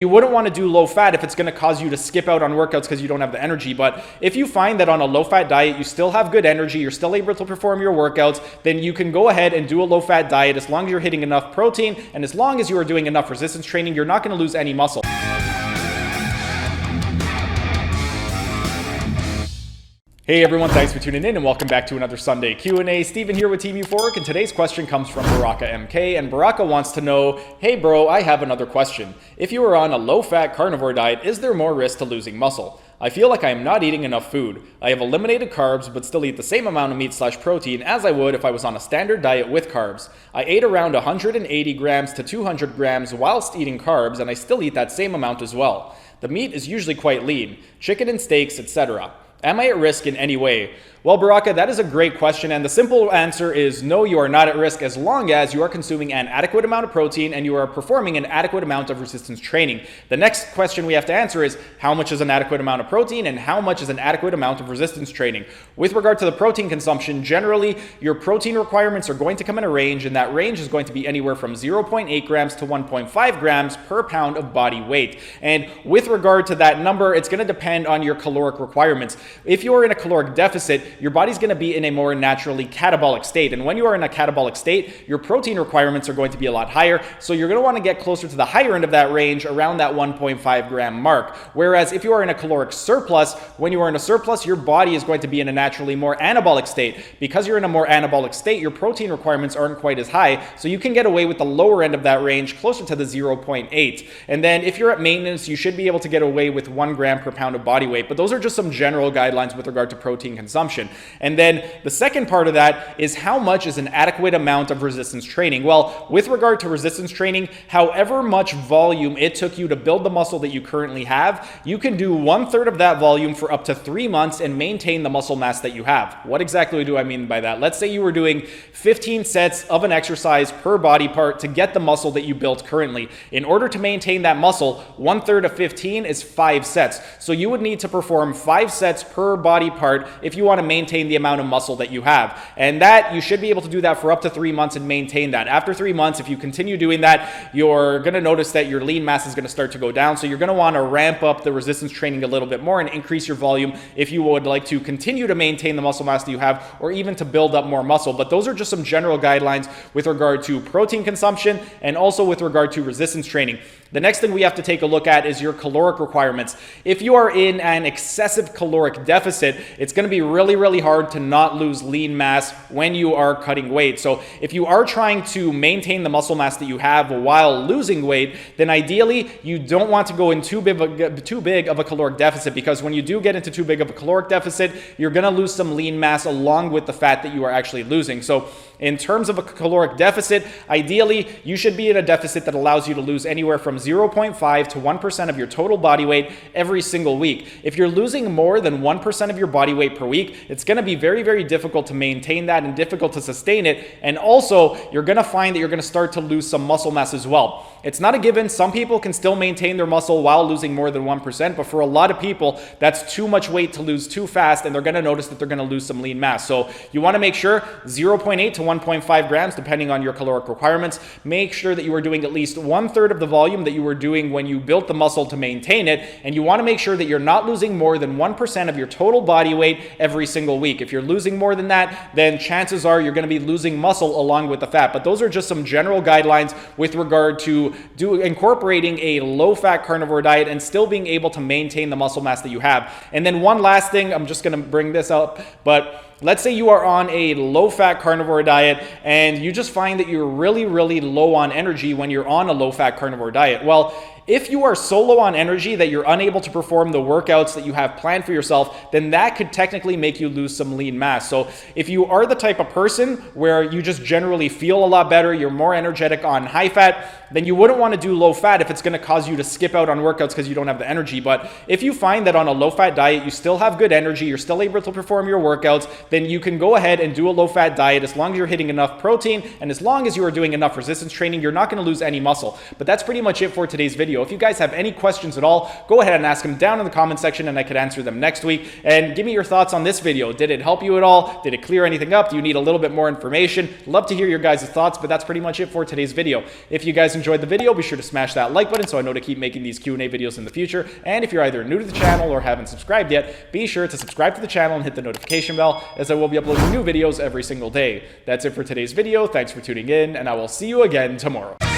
You wouldn't want to do low fat if it's going to cause you to skip out on workouts because you don't have the energy. But if you find that on a low fat diet, you still have good energy, you're still able to perform your workouts, then you can go ahead and do a low fat diet as long as you're hitting enough protein and as long as you are doing enough resistance training, you're not going to lose any muscle. Hey everyone, thanks for tuning in and welcome back to another Sunday Q&A. Steven here with TV Fork, and today's question comes from Baraka MK, and Baraka wants to know, hey bro, I have another question. If you are on a low-fat carnivore diet, is there more risk to losing muscle? I feel like I am not eating enough food. I have eliminated carbs but still eat the same amount of meat/protein as I would if I was on a standard diet with carbs. I ate around 180 grams to 200 grams whilst eating carbs, and I still eat that same amount as well. The meat is usually quite lean, chicken and steaks, etc. Am I at risk in any way? Well, Baraka, that is a great question, and the simple answer is no, you are not at risk as long as you are consuming an adequate amount of protein and you are performing an adequate amount of resistance training. The next question we have to answer is how much is an adequate amount of protein and how much is an adequate amount of resistance training? With regard to the protein consumption, generally your protein requirements are going to come in a range, and that range is going to be anywhere from 0.8 grams to 1.5 grams per pound of body weight. And with regard to that number, it's going to depend on your caloric requirements. If you are in a caloric deficit, your body's going to be in a more naturally catabolic state. And when you are in a catabolic state, your protein requirements are going to be a lot higher. So you're going to want to get closer to the higher end of that range, around that 1.5 gram mark. Whereas if you are in a caloric surplus, when you are in a surplus, your body is going to be in a naturally more anabolic state. Because you're in a more anabolic state, your protein requirements aren't quite as high. So you can get away with the lower end of that range, closer to the 0.8. And then if you're at maintenance, you should be able to get away with 1 gram per pound of body weight. But those are just some general guidelines with regard to protein consumption. And then the second part of that is how much is an adequate amount of resistance training? Well, with regard to resistance training, however much volume it took you to build the muscle that you currently have, you can do 1/3 of that volume for up to 3 months and maintain the muscle mass that you have. What exactly do I mean by that? Let's say you were doing 15 sets of an exercise per body part to get the muscle that you built currently. In order to maintain that muscle, 1/3 of 15 is 5 sets. So you would need to perform 5 sets per body part if you want to maintain the amount of muscle that you have. And that you should be able to do that for up to 3 months and maintain that. After 3 months, if you continue doing that, you're going to notice that your lean mass is going to start to go down. So you're going to want to ramp up the resistance training a little bit more and increase your volume if you would like to continue to maintain the muscle mass that you have, or even to build up more muscle. But those are just some general guidelines with regard to protein consumption and also with regard to resistance training. The next thing we have to take a look at is your caloric requirements. If you are in an excessive caloric deficit, it's going to be really hard to not lose lean mass when you are cutting weight. So if you are trying to maintain the muscle mass that you have while losing weight, then ideally you don't want to go in too big of a caloric deficit, because when you do get into too big of a caloric deficit, you're going to lose some lean mass along with the fat that you are actually losing. So in terms of a caloric deficit, ideally you should be in a deficit that allows you to lose anywhere from 0.5 to 1% of your total body weight every single week. If you're losing more than 1% of your body weight per week, it's going to be very difficult to maintain that and difficult to sustain it. And also, you're going to find that you're going to start to lose some muscle mass as well. It's not a given. Some people can still maintain their muscle while losing more than 1%, but for a lot of people, that's too much weight to lose too fast, and they're going to notice that they're going to lose some lean mass. So you want to make sure 0.8 to 1.5 grams, depending on your caloric requirements. Make sure that you are doing at least 1/3 of the volume that you were doing when you built the muscle to maintain it, and you want to make sure that you're not losing more than 1% of your total body weight every single week. If you're losing more than that, then chances are you're going to be losing muscle along with the fat. But those are just some general guidelines with regard to incorporating a low-fat carnivore diet and still being able to maintain the muscle mass that you have. And then one last thing, I'm just going to bring this up, but let's say you are on a low-fat carnivore diet and you just find that you're really low on energy when you're on a low-fat carnivore diet. Well, if you are so low on energy that you're unable to perform the workouts that you have planned for yourself, then that could technically make you lose some lean mass. So if you are the type of person where you just generally feel a lot better, you're more energetic on high fat, then you wouldn't want to do low fat if it's going to cause you to skip out on workouts because you don't have the energy. But if you find that on a low fat diet, you still have good energy, you're still able to perform your workouts, then you can go ahead and do a low-fat diet as long as you're hitting enough protein and as long as you are doing enough resistance training. You're not going to lose any muscle. But that's pretty much it for today's video. If you guys have any questions at all, go ahead and ask them down in the comment section and I could answer them next week. And give me your thoughts on this video. Did it help you at all? Did it clear anything up? Do you need a little bit more information? Love to hear your guys' thoughts, but that's pretty much it for today's video. If you guys enjoyed the video, be sure to smash that like button so I know to keep making these Q&A videos in the future. And if you're either new to the channel or haven't subscribed yet, be sure to subscribe to the channel and hit the notification bell, as I will be uploading new videos every single day. That's it for today's video. Thanks for tuning in, and I will see you again tomorrow.